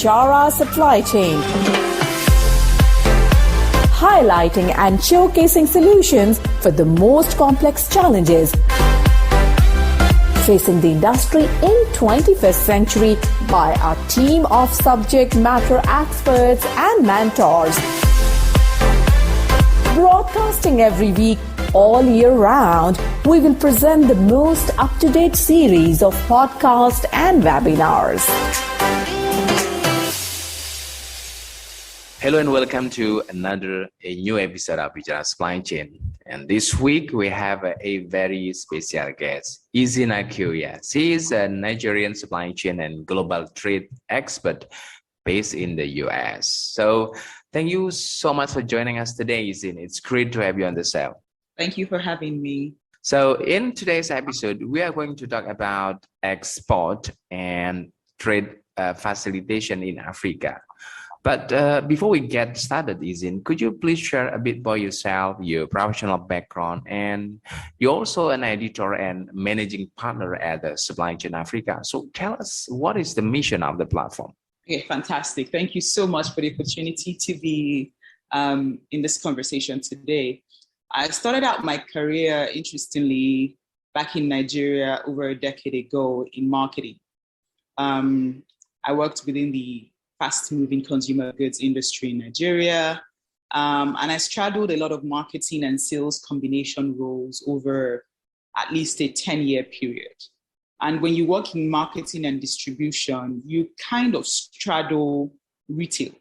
HR supply chain, highlighting and showcasing solutions for the most complex challenges facing the industry in 21st century by our team of subject matter experts and mentors. Broadcasting every week, all year round, we will present the most up-to-date series of podcasts and webinars. Hello and welcome to a new episode of Izin Supply Chain. And this week we have a very special guest, Izin Akioya. She is a Nigerian supply chain and global trade expert based in the US. So thank you so much for joining us today, Izin. It's great to have you on the show. Thank you for having me. So in today's episode, we are going to talk about export and trade facilitation in Africa. But before we get started, Izin, could you please share a bit about yourself, your professional background, and you're also an editor and managing partner at the Supply Chain Africa. So tell us, what is the mission of the platform? Okay, fantastic. Thank you so much for the opportunity to be in this conversation today. I started out my career, interestingly, back in Nigeria over a decade ago in marketing. I worked within the fast-moving consumer goods industry in Nigeria. And I straddled a lot of marketing and sales combination roles over at least a 10-year period. And when you work in marketing and distribution, you kind of straddle retail.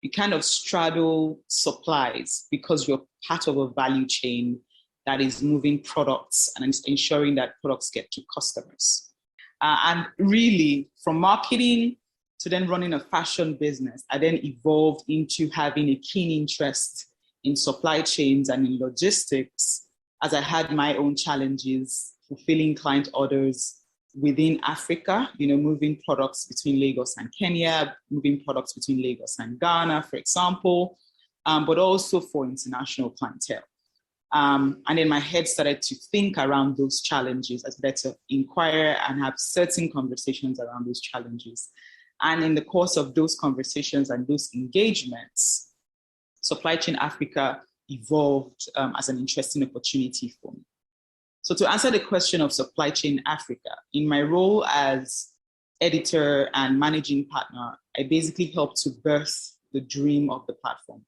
You kind of straddle supplies because you're part of a value chain that is moving products and ensuring that products get to customers. And really, from marketing to then running a fashion business, I then evolved into having a keen interest in supply chains and in logistics as I had my own challenges fulfilling client orders within Africa, moving products between Lagos and Kenya, moving products between Lagos and Ghana, for example, but also for international clientele. And then my head started to think around those challenges. I started to inquire and have certain conversations around those challenges. And in the course of those conversations and those engagements, Supply Chain Africa evolved as an interesting opportunity for me. So to answer the question of Supply Chain Africa, in my role as editor and managing partner, I basically helped to birth the dream of the platform.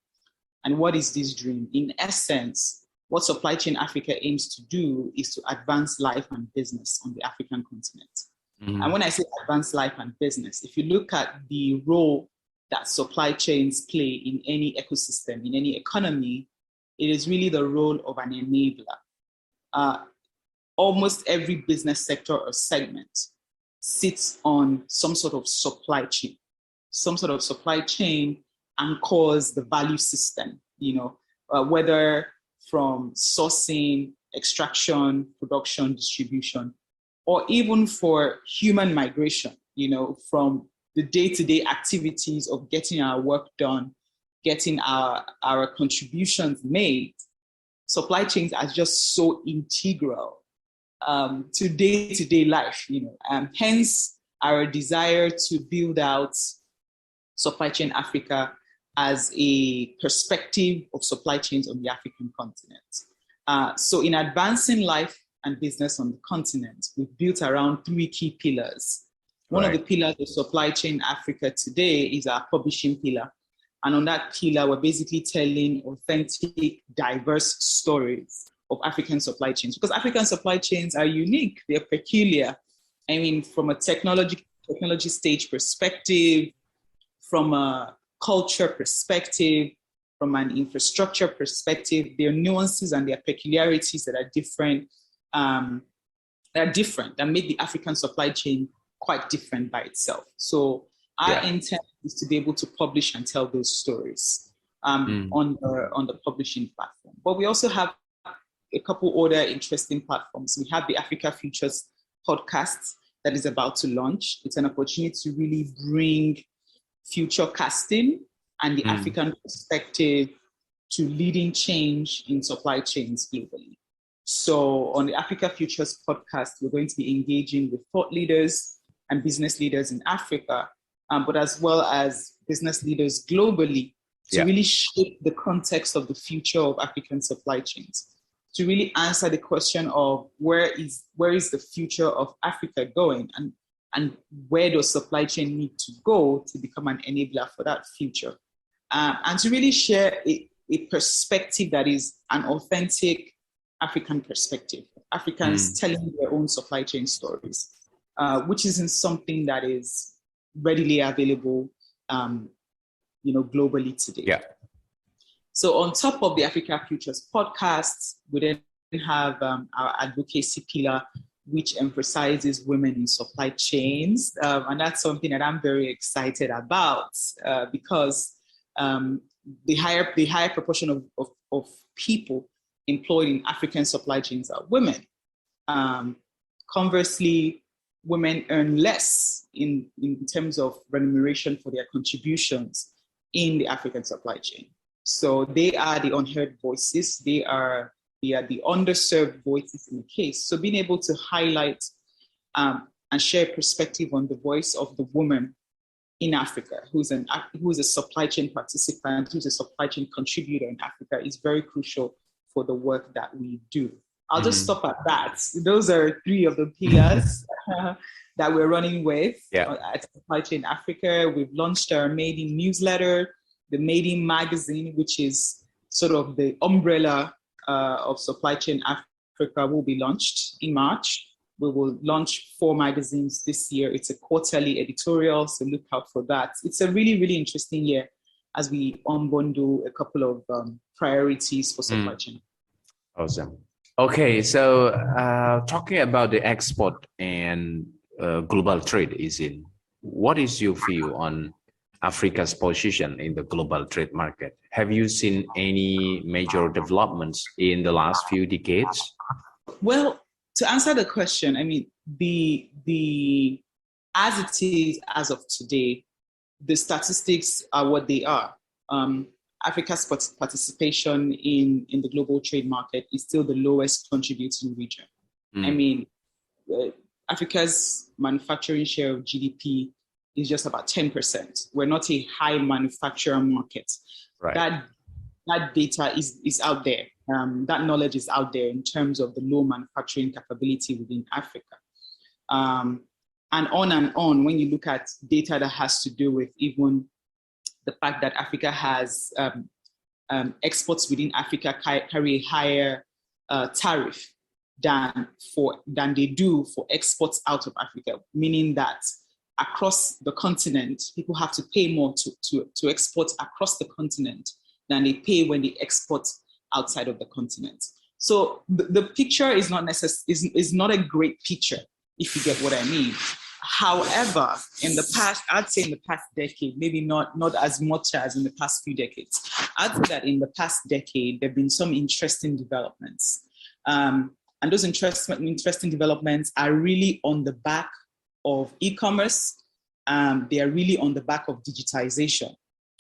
And what is this dream? In essence, what Supply Chain Africa aims to do is to advance life and business on the African continent. And when I say advanced life and business, if you look at the role that supply chains play in any ecosystem, in any economy, it is really the role of an enabler. Almost every business sector or segment sits on some sort of supply chain. Some sort of supply chain anchors the value system, whether from sourcing, extraction, production, distribution, or even for human migration, from the day-to-day activities of getting our work done, getting our contributions made. Supply chains are just so integral to day-to-day life, hence our desire to build out Supply Chain Africa as a perspective of supply chains on the African continent. So in advancing life and business on the continent, we've built around three key pillars. One of the pillars of Supply Chain Africa today is our publishing pillar. And on that pillar, we're basically telling authentic, diverse stories of African supply chains, because African supply chains are unique, they're peculiar. I mean, from a technology stage perspective, from a culture perspective, from an infrastructure perspective, there are nuances and there are peculiarities that are different. That make the African supply chain quite different by itself. So our intent is to be able to publish and tell those stories on the publishing platform. But we also have a couple other interesting platforms. We have the Africa Futures podcast that is about to launch. It's an opportunity to really bring future casting and the African perspective to leading change in supply chains globally. So on the Africa Futures podcast, we're going to be engaging with thought leaders and business leaders in Africa but as well as business leaders globally to Yeah. really shape the context of the future of African supply chains, to really answer the question of where is the future of Africa going, and where does supply chain need to go to become an enabler for that future, and to really share a perspective that is an authentic African perspective, Africans telling their own supply chain stories, which isn't something that is readily available, globally today. Yeah. So on top of the Africa Futures podcasts, we then have our advocacy pillar, which emphasizes women in supply chains. And that's something that I'm very excited about because the higher proportion of people employed in African supply chains are women. Conversely, women earn less in terms of remuneration for their contributions in the African supply chain. So they are the unheard voices. They are the underserved voices in the case. So being able to highlight and share perspective on the voice of the woman in Africa, who's a supply chain participant, who's a supply chain contributor in Africa, is very crucial for the work that we do. I'll just stop at that. Those are three of the pillars that we're running with at Supply Chain Africa. We've launched our Made in newsletter, the Made in magazine, which is sort of the umbrella of Supply Chain Africa, will be launched in March. We will launch 4 magazines this year. It's a quarterly editorial, so look out for that. It's a really, really interesting year as we unbundle a couple of priorities for supply chain. Awesome. Okay, so talking about the export and global trade, Izin, what is your view on Africa's position in the global trade market? Have you seen any major developments in the last few decades? Well, to answer the question, I mean, the as it is as of today, the statistics are what they are. Africa's participation in the global trade market is still the lowest contributing region. I mean, Africa's manufacturing share of GDP is just about 10%. We're not a high manufacturer market. Right. That data is out there. That knowledge is out there in terms of the low manufacturing capability within Africa. And on, when you look at data that has to do with even the fact that Africa has exports within Africa carry a higher tariff than they do for exports out of Africa, meaning that across the continent, people have to pay more to export across the continent than they pay when they export outside of the continent. So the picture is not is not a great picture, if you get what I mean. However, in the past, I'd say in the past decade, maybe not as much as in the past few decades, I'd say that in the past decade, there have been some interesting developments. And those interesting developments are really on the back of e-commerce. They are really on the back of digitization.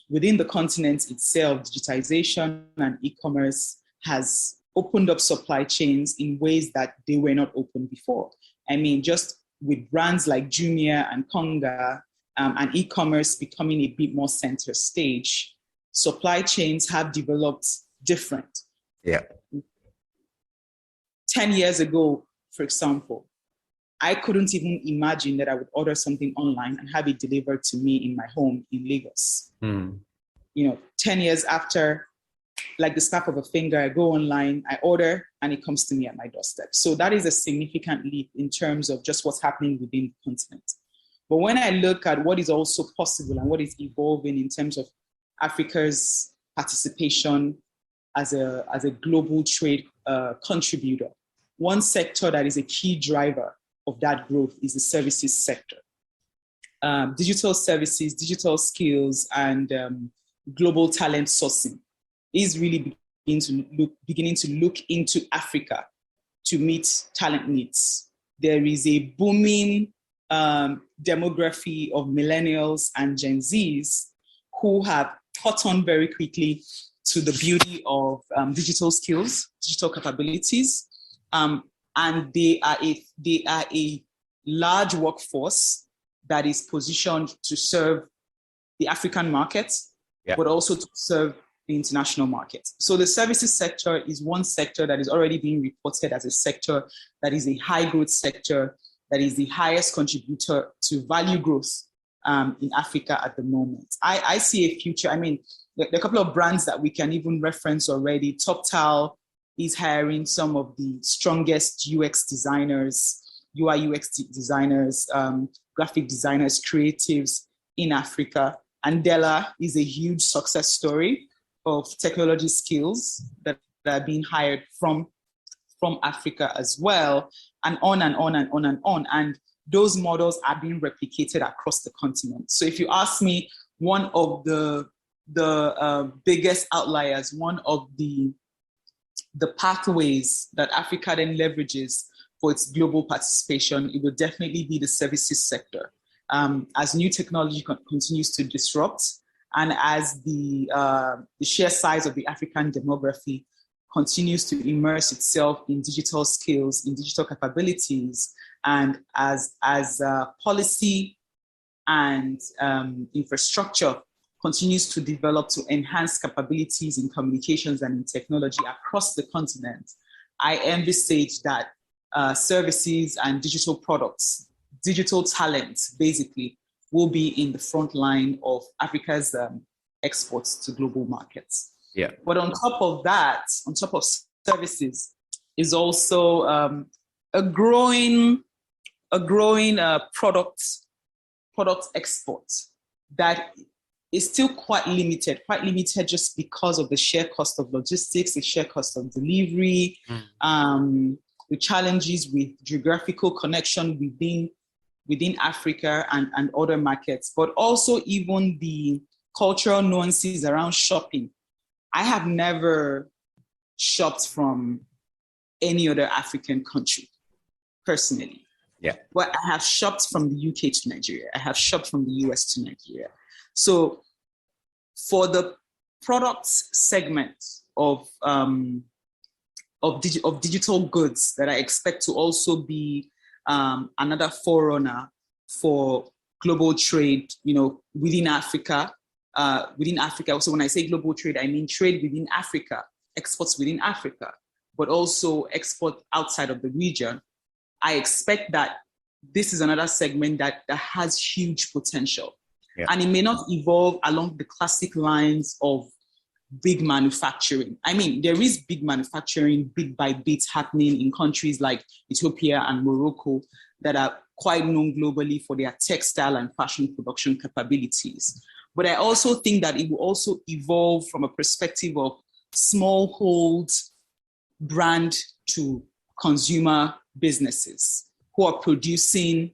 Within the continent itself, digitization and e-commerce has opened up supply chains in ways that they were not open before. I mean, just with brands like Jumia and Konga and e-commerce becoming a bit more center stage, supply chains have developed different. Yeah. 10 years ago, for example, I couldn't even imagine that I would order something online and have it delivered to me in my home in Lagos. 10 years after, like the snap of a finger, I go online, I order, and it comes to me at my doorstep. So that is a significant leap in terms of just what's happening within the continent. But when I look at what is also possible and what is evolving in terms of Africa's participation as a global trade contributor, one sector that is a key driver of that growth is the services sector. Digital services, digital skills, and global talent sourcing is really beginning to look into Africa to meet talent needs. There is a booming demography of millennials and Gen Zs who have caught on very quickly to the beauty of digital skills, digital capabilities, and they are a large workforce that is positioned to serve the African markets, but also to serve the international market. So the services sector is one sector that is already being reported as a sector that is a high growth sector, that is the highest contributor to value growth in Africa at the moment. I see a future. I mean, there are a couple of brands that we can even reference already. TopTal is hiring some of the strongest UX designers, UI UX designers, graphic designers, creatives in Africa. Andela is a huge success story of technology skills that are being hired from Africa as well, and on and on and on and on. And those models are being replicated across the continent. So if you ask me, one of the biggest outliers, one of the pathways that Africa then leverages for its global participation, it will definitely be the services sector. As new technology continues to disrupt, and as the sheer size of the African demography continues to immerse itself in digital skills, in digital capabilities, and as policy and infrastructure continues to develop to enhance capabilities in communications and in technology across the continent, I envisage that services and digital products, digital talent, basically, will be in the front line of Africa's exports to global markets. Yeah. But on top of that, on top of services, is also a growing product export that is still quite limited just because of the sheer cost of logistics, the sheer cost of delivery, the challenges with geographical connection within Africa and other markets, but also even the cultural nuances around shopping. I have never shopped from any other African country, personally. Yeah. But I have shopped from the UK to Nigeria. I have shopped from the US to Nigeria. So for the products segment of digital goods that I expect to also be another forerunner for global trade, within Africa. So when I say global trade, I mean trade within Africa, exports within Africa, but also export outside of the region. I expect that this is another segment that has huge potential. Yeah. And it may not evolve along the classic lines of big manufacturing. I mean, there is big manufacturing, bit by bit, happening in countries like Ethiopia and Morocco that are quite known globally for their textile and fashion production capabilities. But I also think that it will also evolve from a perspective of smallhold brand to consumer businesses who are producing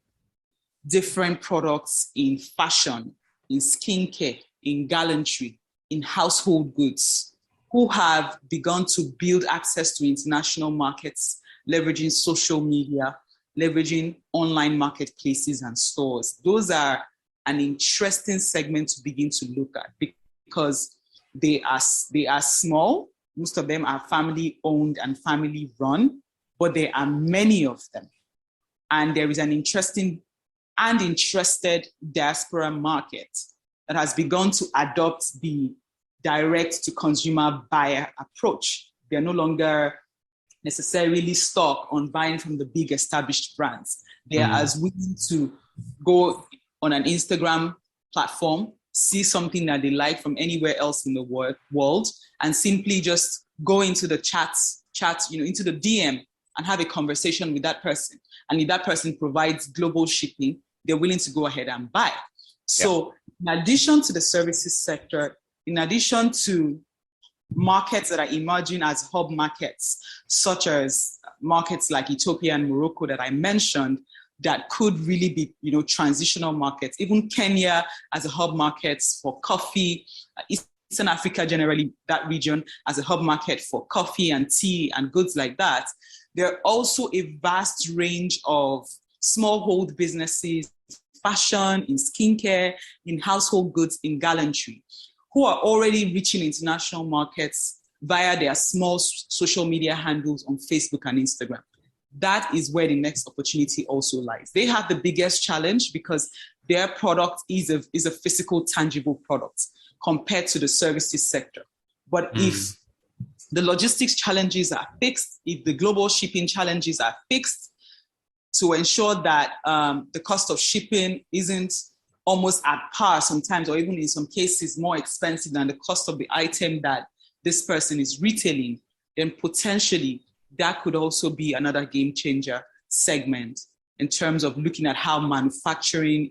different products in fashion, in skincare, in gallantry, in household goods, who have begun to build access to international markets, leveraging social media, leveraging online marketplaces and stores. Those are an interesting segment to begin to look at because they are small. Most of them are family owned and family run, but there are many of them. And there is an interesting and interested diaspora market that has begun to adopt the direct to consumer buyer approach. They're no longer necessarily stuck on buying from the big established brands. They are as willing to go on an Instagram platform, see something that they like from anywhere else in the world, and simply just go into the chat, into the DM and have a conversation with that person. And if that person provides global shipping, they're willing to go ahead and buy. So in addition to the services sector, in addition to markets that are emerging as hub markets, such as markets like Ethiopia and Morocco that I mentioned, that could really be, transitional markets. Even Kenya as a hub market for coffee, Eastern Africa generally, that region as a hub market for coffee and tea and goods like that. There are also a vast range of smallhold businesses, fashion, in skincare, in household goods, in gallantry, who are already reaching international markets via their small social media handles on Facebook and Instagram. That is where the next opportunity also lies. They have the biggest challenge because their product is a physical, tangible product compared to the services sector. But if the logistics challenges are fixed, if the global shipping challenges are fixed, to ensure that the cost of shipping isn't almost at par sometimes, or even in some cases more expensive than the cost of the item that this person is retailing, then potentially that could also be another game changer segment in terms of looking at how manufacturing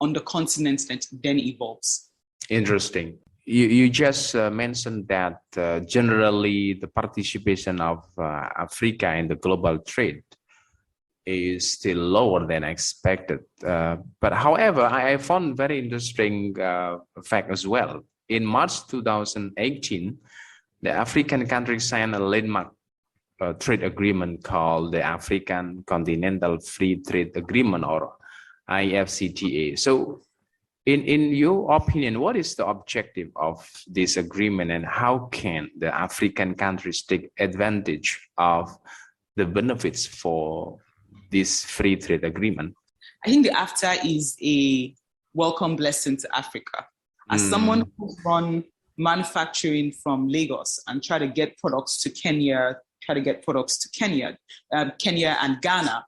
on the continent then evolves. Interesting. You just mentioned that generally the participation of Africa in the global trade is still lower than expected. But however, I found very interesting fact as well. In March 2018, the African countries signed a landmark trade agreement called the African Continental Free Trade Agreement, or AfCTA. So in your opinion, what is the objective of this agreement, and how can the African countries take advantage of the benefits for this free trade agreement? I think the AfCTA is a welcome blessing to Africa. As someone who's run manufacturing from Lagos and try to get products to Kenya, Kenya and Ghana,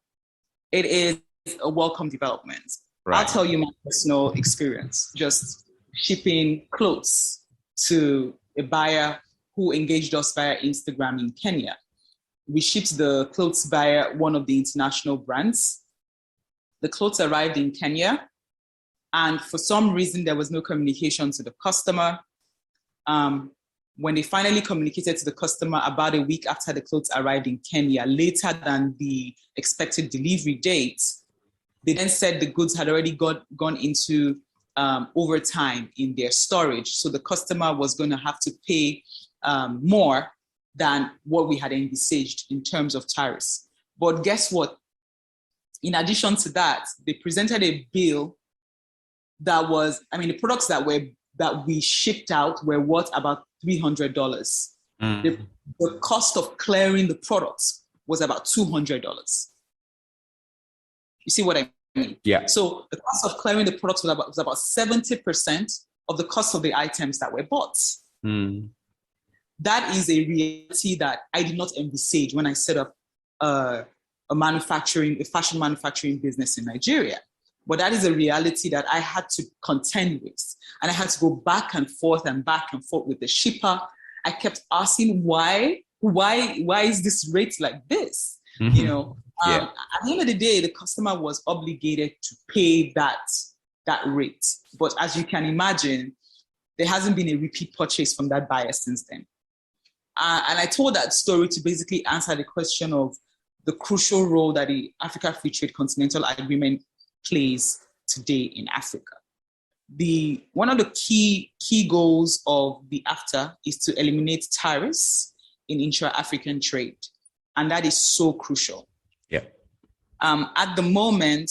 it is a welcome development. Right. I'll tell you my personal experience, just shipping clothes to a buyer who engaged us via Instagram in Kenya. We shipped the clothes via one of the international brands. The clothes arrived in Kenya, and for some reason, there was no communication to the customer. When they finally communicated to the customer about a week after the clothes arrived in Kenya, later than the expected delivery date, they then said the goods had already gone into overtime in their storage. So the customer was going to have to pay more than what we had envisaged in terms of tariffs. But guess what? In addition to that, they presented a bill that was, the products that we shipped out were worth about $300. The cost of clearing the products was about $200. You see what I mean? Yeah. So the cost of clearing the products was about 70% of the cost of the items that were bought. That is a reality that I did not envisage when I set up a fashion manufacturing business in Nigeria. But that is a reality that I had to contend with. And I had to go back and forth with the shipper. I kept asking why is this rate like this? At the end of the day, the customer was obligated to pay that rate. But as you can imagine, there hasn't been a repeat purchase from that buyer since then. And I told that story to basically answer the question of the crucial role that the Africa Free Trade Continental Agreement plays today in Africa. One of the key goals of the AfCTA is to eliminate tariffs in intra-African trade. And that is so crucial. Yeah. At the moment,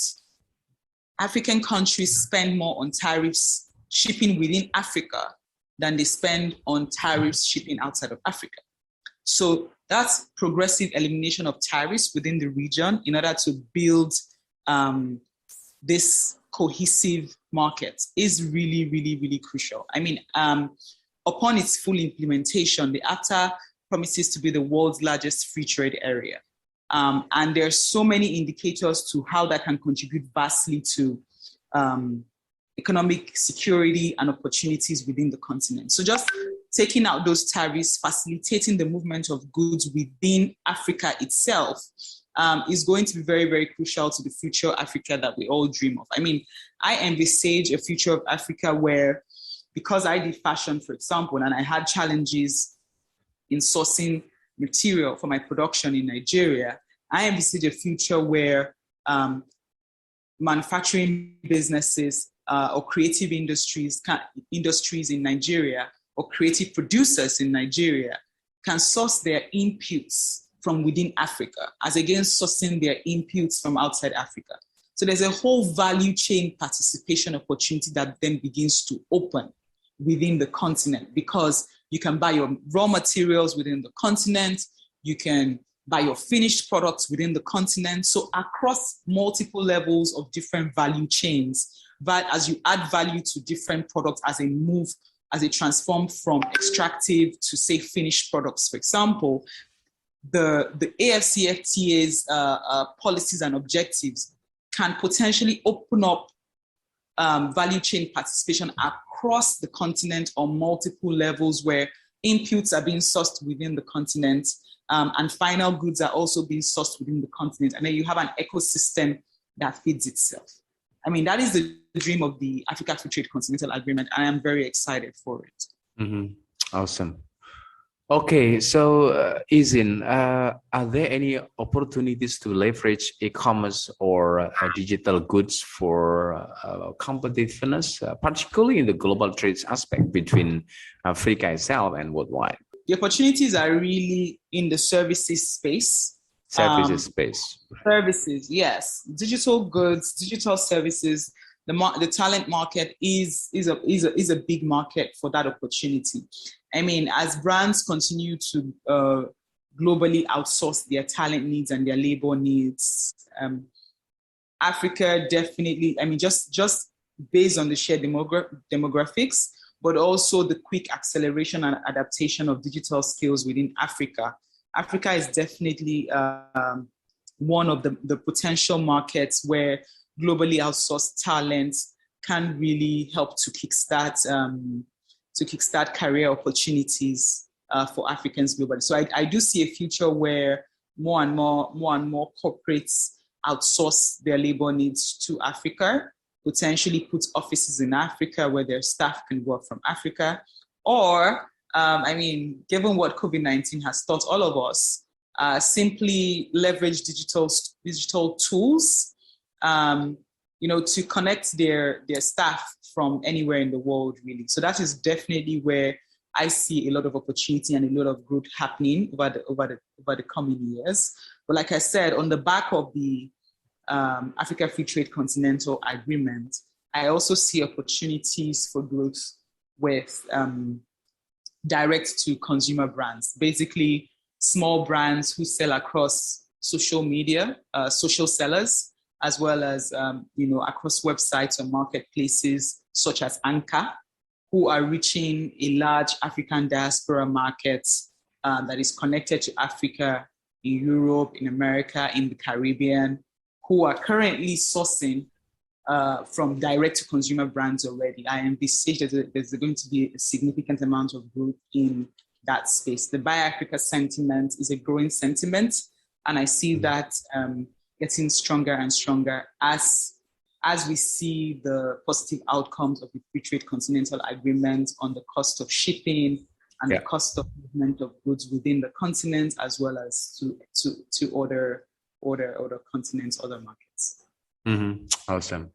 African countries spend more on tariffs shipping within Africa than they spend on tariffs shipping outside of Africa. So that's progressive elimination of tariffs within the region in order to build this cohesive market is really, really, really crucial. Upon its full implementation, the AfCTA promises to be the world's largest free trade area. And there are so many indicators to how that can contribute vastly to economic security and opportunities within the continent. So just taking out those tariffs, facilitating the movement of goods within Africa itself is going to be very, very crucial to the future Africa that we all dream of. I envisage a future of Africa where, because I did fashion, for example, and I had challenges in sourcing material for my production in Nigeria, I envisage a future where manufacturing businesses or creative industries in Nigeria or creative producers in Nigeria can source their inputs from within Africa as against sourcing their inputs from outside Africa. So there's a whole value chain participation opportunity that then begins to open within the continent, because you can buy your raw materials within the continent, you can buy your finished products within the continent. So across multiple levels of different value chains, as you add value to different products as they transform from extractive to, say, finished products. For example, the AfCTA's policies and objectives can potentially open up value chain participation across the continent on multiple levels, where inputs are being sourced within the continent, and final goods are also being sourced within the continent. And then you have an ecosystem that feeds itself. I mean, that is the dream of the Africa Free Trade Continental Agreement, and I am very excited for it. Mm-hmm. Awesome. Okay, so Izin, are there any opportunities to leverage e-commerce or digital goods for competitiveness, particularly in the global trade aspect between Africa itself and worldwide? The opportunities are really in the services space. Services, yes. Digital goods, digital services. The talent market is a big market for that opportunity. I mean, as brands continue to globally outsource their talent needs and their labor needs, Africa definitely, I mean, just based on the shared demographics, but also the quick acceleration and adaptation of digital skills within Africa. Africa is definitely one of the potential markets where globally outsourced talent can really help to kickstart career opportunities for Africans globally. So I do see a future where more and more corporates outsource their labor needs to Africa, potentially put offices in Africa where their staff can work from Africa, or I mean, given what COVID-19 has taught all of us, simply leverage digital tools, to connect their staff from anywhere in the world, really. So that is definitely where I see a lot of opportunity and a lot of growth happening over the coming years. But like I said, on the back of the Africa Free Trade Continental Agreement, I also see opportunities for growth with direct-to-consumer brands, basically small brands who sell across social media, social sellers, as well as across websites or marketplaces such as Anchor, who are reaching a large African diaspora market that is connected to Africa, in Europe, in America, in the Caribbean, who are currently sourcing from direct-to-consumer brands already. I envisage that there's going to be a significant amount of growth in that space. The Buy Africa sentiment is a growing sentiment, and I see that getting stronger and stronger as we see the positive outcomes of the Free Trade Continental Agreement on the cost of shipping and the cost of movement of goods within the continent, as well as to other continents, other markets. Mm-hmm. Awesome.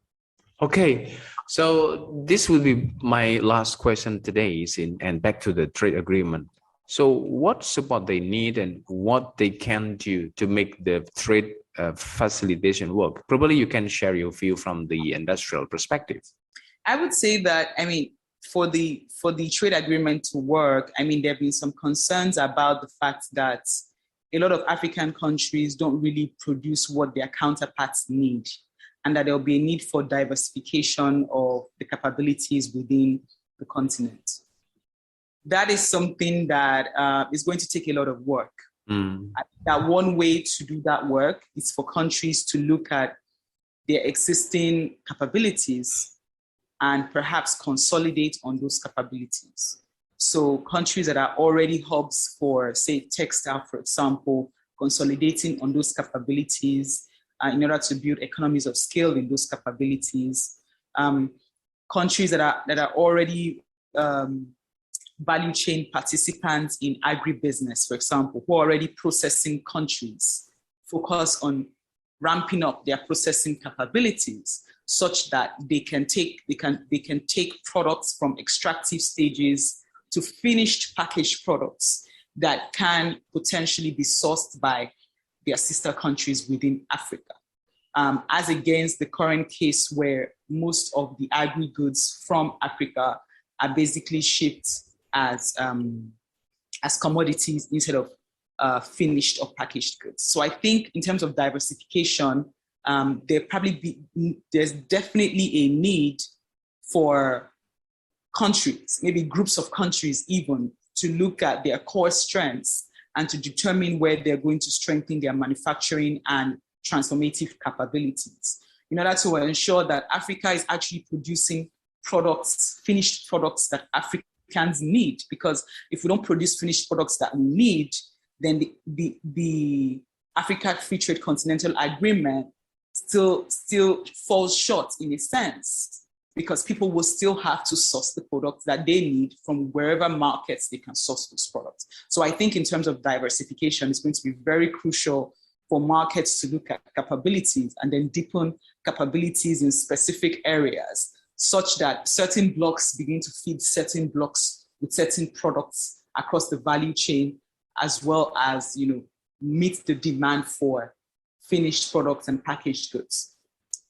Okay, so this will be my last question today, and back to the trade agreement. So what support they need and what they can do to make the trade facilitation work? Probably you can share your view from the industrial perspective. I would say that, I mean, for the trade agreement to work, I mean, there have been some concerns about the fact that a lot of African countries don't really produce what their counterparts need, and that there will be a need for diversification of the capabilities within the continent. That is something that is going to take a lot of work. That one way to do that work is for countries to look at their existing capabilities and perhaps consolidate on those capabilities. So countries that are already hubs for, say, textile, for example, consolidating on those capabilities in order to build economies of scale in those capabilities. Countries that are already value chain participants in agribusiness, for example, who are already processing countries, focus on ramping up their processing capabilities such that they can take products from extractive stages to finished packaged products that can potentially be sourced by their sister countries within Africa. As against the current case where most of the agri-goods from Africa are basically shipped as commodities instead of finished or packaged goods. So I think in terms of diversification, there's definitely a need for countries, maybe groups of countries even, to look at their core strengths and to determine where they're going to strengthen their manufacturing and transformative capabilities in order to ensure that Africa is actually producing products, finished products that Africans need. Because if we don't produce finished products that we need, then the Africa Free Trade Continental Agreement still falls short in a sense, because people will still have to source the products that they need from wherever markets they can source those products. So I think in terms of diversification, it's going to be very crucial for markets to look at capabilities and then deepen capabilities in specific areas, such that certain blocks begin to feed certain blocks with certain products across the value chain, as well as, meet the demand for finished products and packaged goods.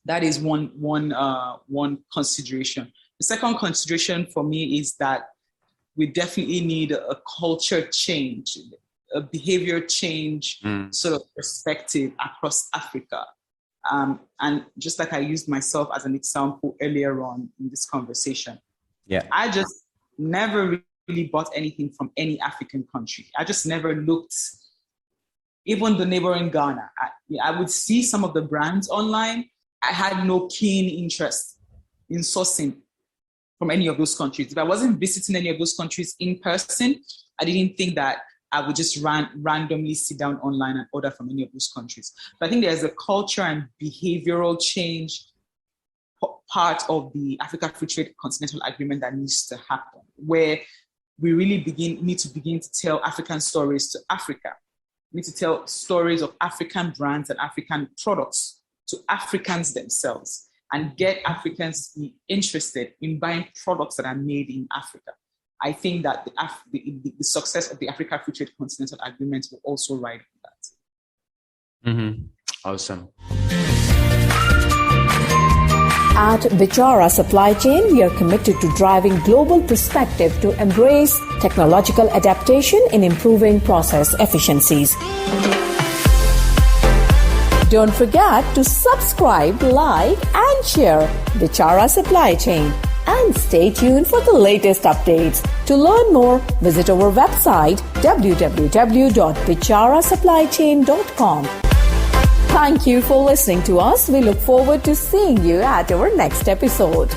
That is one consideration. The second consideration for me is that we definitely need a culture change, a behavior change sort of perspective across Africa. And just like I used myself as an example earlier on in this conversation, I just never really bought anything from any African country. I just never looked, even the neighboring Ghana. I would see some of the brands online. I had no keen interest in sourcing from any of those countries. If I wasn't visiting any of those countries in person, I didn't think that I would just randomly sit down online and order from any of those countries. But I think there's a culture and behavioral change part of the Africa Free Trade Continental Agreement that needs to happen, where we really need to begin to tell African stories to Africa. We need to tell stories of African brands and African products to Africans themselves, and get Africans to be interested in buying products that are made in Africa. I think that the success of the Africa Free Trade Continental Agreement will also ride on that. Mm-hmm. Awesome. At Bichara Supply Chain, we are committed to driving global perspective to embrace technological adaptation in improving process efficiencies. Don't forget to subscribe, like, and share Bichara Supply Chain. And stay tuned for the latest updates. To learn more, visit our website www.bicharasupplychain.com. Thank you for listening to us. We look forward to seeing you at our next episode.